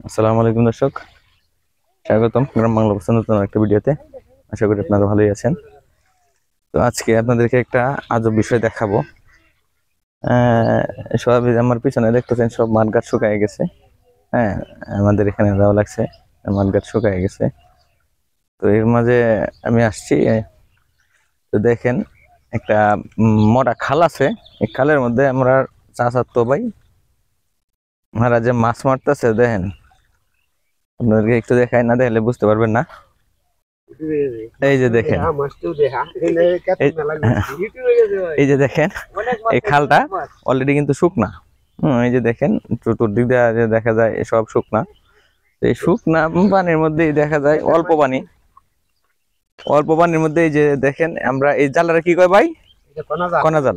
আসসালামু আলাইকুম দর্শক, স্বাগতম গ্রাম বাংলা বস্তার নতুন একটা ভিডিওতে। আশা করি আপনারা ভালোই আছেন। তো আজকে আপনাদেরকে একটা আজব বিষয় দেখাবো। সব আমার পিছনে দেখতেছেন, সব মাঠ গাছ শুকায় গেছে। হ্যাঁ, আমাদের এখানে যাওয়া লাগছে, মাঠ গাছ শুকায় গেছে। তো এর মাঝে আমি আসছি। তো দেখেন, একটা মরা খাল আছে। এই খালের মধ্যে আমরা চাচাতো ভাই ওনারা যে মাছ মারতেছে দেখেন। আপনাদেরকে একটু দেখাই, না দেখলে বুঝতে পারবেন না। এই যে দেখেন, এই যে দেখেন, এই খালটা অলরেডি কিন্তু শুকনা। এই যে দেখেন, চতুর্দিক দিয়ে যে দেখা যায় সব শুকনা। এই শুকনা পানির মধ্যে দেখা যায় অল্প পানি, অল্প পানির মধ্যে এই যে দেখেন, আমরা এই জালটা কি কয় ভাই? খনা জাল,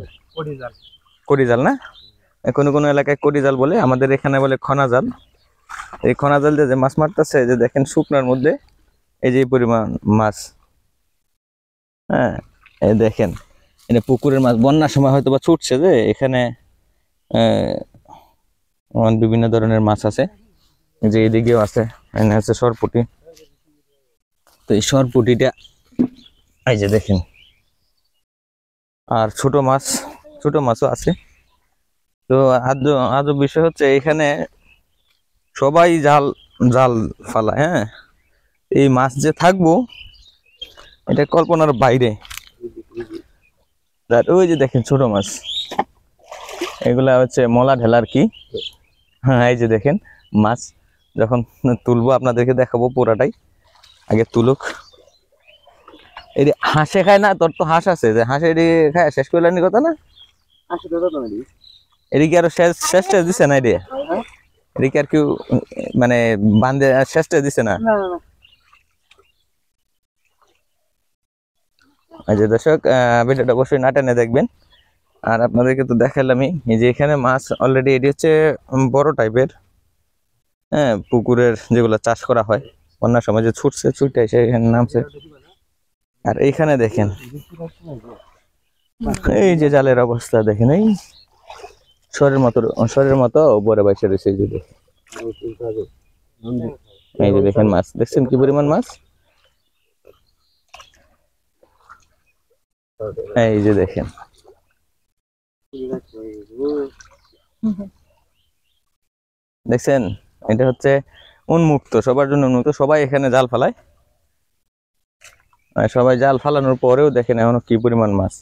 কড়ি জাল না? কোনো কোনো এলাকায় কড়ি জাল বলে, আমাদের এখানে বলে খনা জাল। এই খনা জাল দিয়ে যে মাছ মারতেছে, যে দেখেন শুকনার মধ্যে এই যে পরিমাণ মাছ। হ্যাঁ, এই দেখেন, এটা পুকুরের মাছ। বন্যার সময় হয়তো বা ছুটছে, যে এখানে বিভিন্ন ধরনের মাছ আছে। যে এদিকেও আছে, এখানে আছে সরপুটি। তো এই সরপুটিটা এই যে দেখেন, আর ছোট মাছও আছে। তো আজ বিষয় হচ্ছে, এখানে সবাই জাল জাল ফালায়। হ্যাঁ, এই মাছ যে থাকবো, এটা কল্পনার বাইরে। ওই যে দেখেন ছোট মাছ, এগুলা হচ্ছে মলা ঢেলার কি। হ্যাঁ, এই যে দেখেন মাছ। যখন তুলবো আপনাদেরকে দেখাবো পুরাটাই, আগে তুলুক। এই হাঁসে খায় না? তোর তো হাঁস আছে, যে হাঁসে এটি খায় শেষ করলেন কথা না? এটি কি আরো শেষ দিছে না? এটি কি আর কেউ মানে বান্ধে শেষ দিছে না? এই যে দর্শক, ভিডিওটা অবশ্যই না টেনে দেখবেন। আর আপনাদেরকে তো দেখালামই, এই যে এখানে মাছ অলরেডি, এটি হচ্ছে বড় টাইপের। হ্যাঁ, পুকুরের যেগুলো চাষ করা হয়, বন্যার সময় যে ছুটে এসে এখানে নামছে। আর এইখানে দেখেন, এই যে জালের অবস্থা দেখেন, এই শরের মতো উপরে বাইসে রয়েছে। এই যে দেখেন মাছ, দেখছেন কি পরিমাণ মাছ। এই যে দেখেন, দেখছেন, এটা হচ্ছে উন্মুক্ত, সবার জন্য উন্মুক্ত। সবাই এখানে জাল ফালায়, সবাই জাল ফালানোর পরেও দেখেন এখনো কি পরিমাণ মাছ।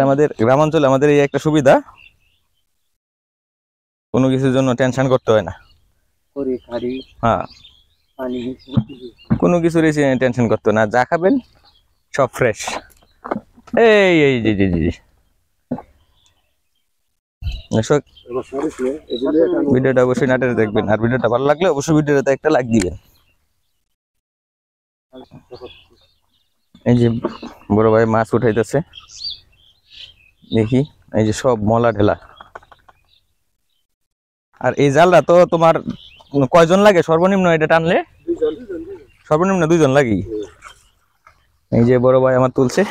আমাদের গ্রামাঞ্চলে আমাদের এই একটা সুবিধা, কোনো কিছুর জন্য টেনশন করতে হয় না। হ্যাঁ, কোনো কিছুর টেনশন করতে হয় না, যা খাবেন সব ফ্রেশ। এই এই জি জি জি দর্শক, ভিডিওটা অবশ্যই নাটকে দেখবেন। আর ভিডিওটা ভালো লাগলে অবশ্যই ভিডিওটাতে একটা লাইক দিবেন। এই যে বড় ভাই মাছ উঠাইতেছে, দেখি। এই যে সব মলা ঢেলা। আর এই জালটা তো তোমার কয়জন লাগে সর্বনিম্ন এটা টানলে? সর্বনিম্ন 2 জন লাগি। এই যে বড় ভাই আমার তুলছে,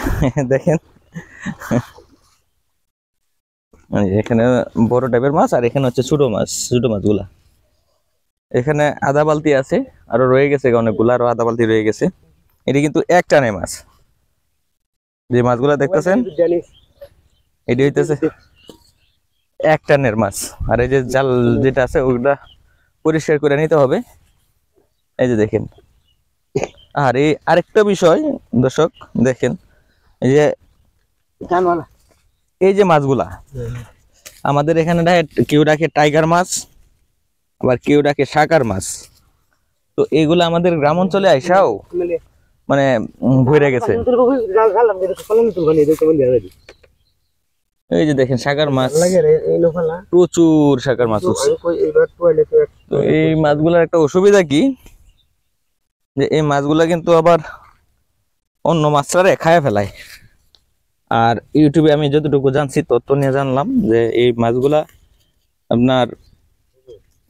দেখেন। এখানে বড় টাইপের মাছ, আর এখানে হচ্ছে ছোট মাছগুলা। এখানে আধা বালতি আছে, আরো রয়ে গেছে অনেকগুলো, আরো আধা বালতি রয়ে গেছে। এটি কিন্তু এক টানে মাছ, যে মাছগুলা দেখতেছেন, এটি হইতেছে এক টানের মাছ। আর এই যে জাল যেটা আছে, ওগুলা পরিষ্কার করে নিতে হবে। এই যে দেখেন। আর এই আরেকটা বিষয় দর্শক দেখেন, এই যে মাছগুলা আমাদের এখানে কেউ ডাকে টাইগার মাছ, আবার কেউ ডাকে শাকার মাছ। তো এগুলো আমাদের গ্রাম অঞ্চলে আইসাও মানে ভরে গেছে। এই যে দেখেন শাকার মাছ, প্রচুর শাকার মাছ। তো এই মাছগুলার একটা অসুবিধা কি, যে এই মাছগুলা কিন্তু আবার অন্য মাছরা খায় ফেলায়। আর ইউটিউবে আমি যতটুকু জানছি, তথ্য নিয়ে জানলাম যে এই মাছগুলা আপনার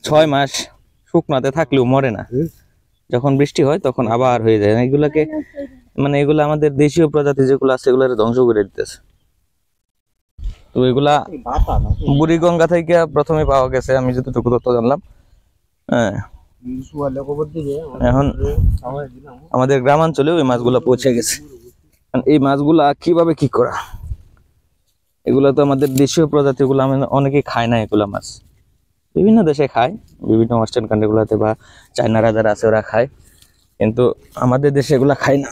6 মাস শুকনাতে থাকলেও মরে না, যখন বৃষ্টি হয় তখন আবার হয়ে যায়। এগুলাকে মানে এগুলো আমাদের দেশীয় প্রজাতি যেগুলো আছে, এগুলো ধ্বংস করে দিতেছে। তো এগুলা বুড়িগঙ্গা থেকে প্রথমে পাওয়া গেছে, আমি যতটুকু তথ্য জানলাম। হ্যাঁ, এখন আমাদের গ্রামাঞ্চলেও এই মাছগুলা পৌঁছে গেছে। এই মাছগুলা কিভাবে কি করা, এগুলা তো আমাদের দেশীয় প্রজাতি, গুলো অনেকেই খায় না। এগুলা মাছ বিভিন্ন দেশে খায়, বিভিন্ন ওয়েস্টার্ন কান্ট্রি গুলাতে বা চায়নারা যারা আছে ওরা খায়, কিন্তু আমাদের দেশে এগুলা খায় না।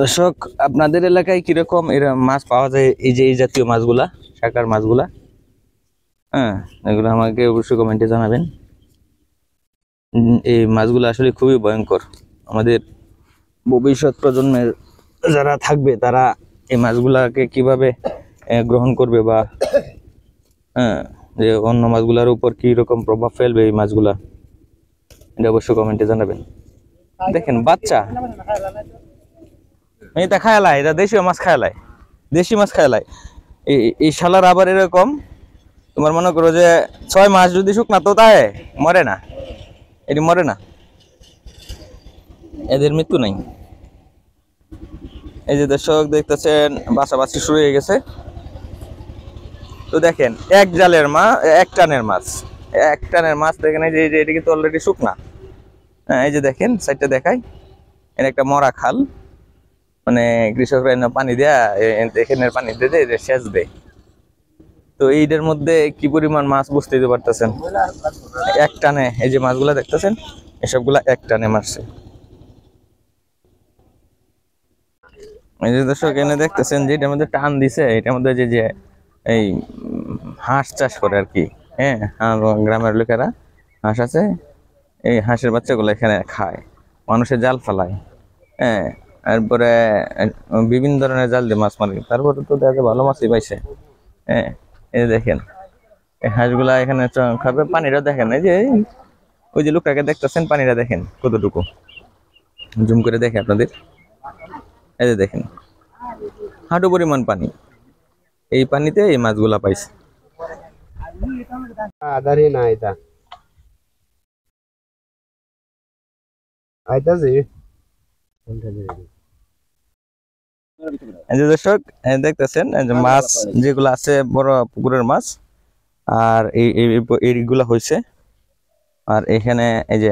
দর্শক, আপনাদের এলাকায় কিরকম এরা মাছ পাওয়া যায়, এই যে এই জাতীয় মাছগুলা, শাকার মাছগুলা? হ্যাঁ, এগুলো আমাকে অবশ্যই কমেন্টে জানাবেন। এই মাছগুলো আসলে খুবই ভয়ঙ্কর। আমাদের ভবিষ্যৎ প্রজন্মের যারা থাকবে তারা এই মাছগুলাকে কিভাবে গ্রহণ করবে, বা যে অন্য মাছগুলার উপর কি রকম প্রভাব ফেলবে এই মাছগুলা, এটা অবশ্যই কমেন্টে জানাবেন। দেখেন বাচ্চা এটা খায়ালায়, এটা দেশীয় মাছ খায়ালায়, দেশি মাছ খায়ালায়। এই শালার আবার এরকম, তোমার মনে করো যে 6 মাস যদি শুকনা তো তাই মরে না, এটি মরে না, এদের মৃত্যু নাই। এই যে দর্শক দেখতেছেন বাছাবাছি শুরু হয়ে গেছে। তো দেখেন এক জালের মাছ, এক টানের মাছ, এক টানের মাছ দেখেন। এই যে এটা কিন্তু অলরেডি শুকনা। হ্যাঁ, এই যে দেখেন সাইডটা দেখাই, এর একটা মরা খাল, মানে কৃষকরা পানি দেয়া এখানে পানি দিয়ে সেচ দেয়। তো এইটার মধ্যে কি পরিমাণ মাছ বুঝতেই পারতেছেন, এক টানে এই যে মাছগুলা দেখতেছেন, এসবগুলা এক টানে মারছে। এই যে দর্শক এনে দেখতেছেন যে এটার মধ্যে টান দিছে, এটার মধ্যে যে এই হাঁস চাষ করে আর কি। হ্যাঁ, গ্রামের লোকেরা হাঁস আছে, এই হাঁসের বাচ্চাগুলো এখানে খায়, মানুষের জাল ফালায়। হ্যাঁ, তারপরে বিভিন্ন ধরনের জাল দিয়ে মাছ মারে, তারপরে তো দেখে ভালো মাছই পাইছে। হ্যাঁ, এই দেখেন এই হাঁসগুলা এখানে খাবে। পানিটা দেখেন, এই যে ওই যে লোকটাকে দেখতেছেন, পানিটা দেখেন কতটুকু, জুম করে দেখে আপনাদের। এই যে দেখেন হাঁটু পরিমাণ পানি, এই পানিতে এই মাছগুলা পাইছে। এই যে দর্শক দেখতেছেন মাছ যেগুলো আছে বড় পুকুরের মাছ, আর এইগুলা হয়েছে। আর এখানে এই যে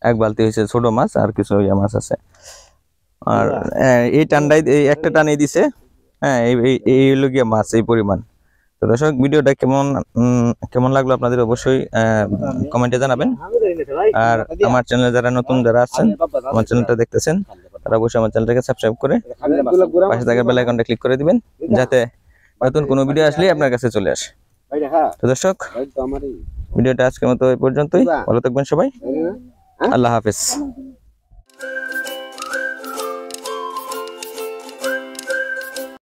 এক বালতি হয়েছে ছোট মাছ, আর কিছু মাছ আছে। আর এই টানটাই, এই একটা টানে দিছে। হ্যাঁ, এই হলো গিয়ে মাছ এই পরিমাণ। তো দর্শক, ভিডিওটা কেমন লাগলো আপনাদের অবশ্যই কমেন্টে জানাবেন। আর আমার চ্যানেলে যারা নতুন যারা আছেন, আমার চ্যানেলটা দেখতেছেন, তারা অবশ্যই আমার চ্যানেলটাকে সাবস্ক্রাইব করে পাশে থাকা বেল আইকনটা ক্লিক করে দিবেন, যাতে নতুন কোনো ভিডিও আসলে আপনার কাছে চলে আসে। তো দর্শক, ভিডিওটা আজকের মতো এই পর্যন্তই। ভালো থাকবেন সবাই, আল্লাহ হাফেজ।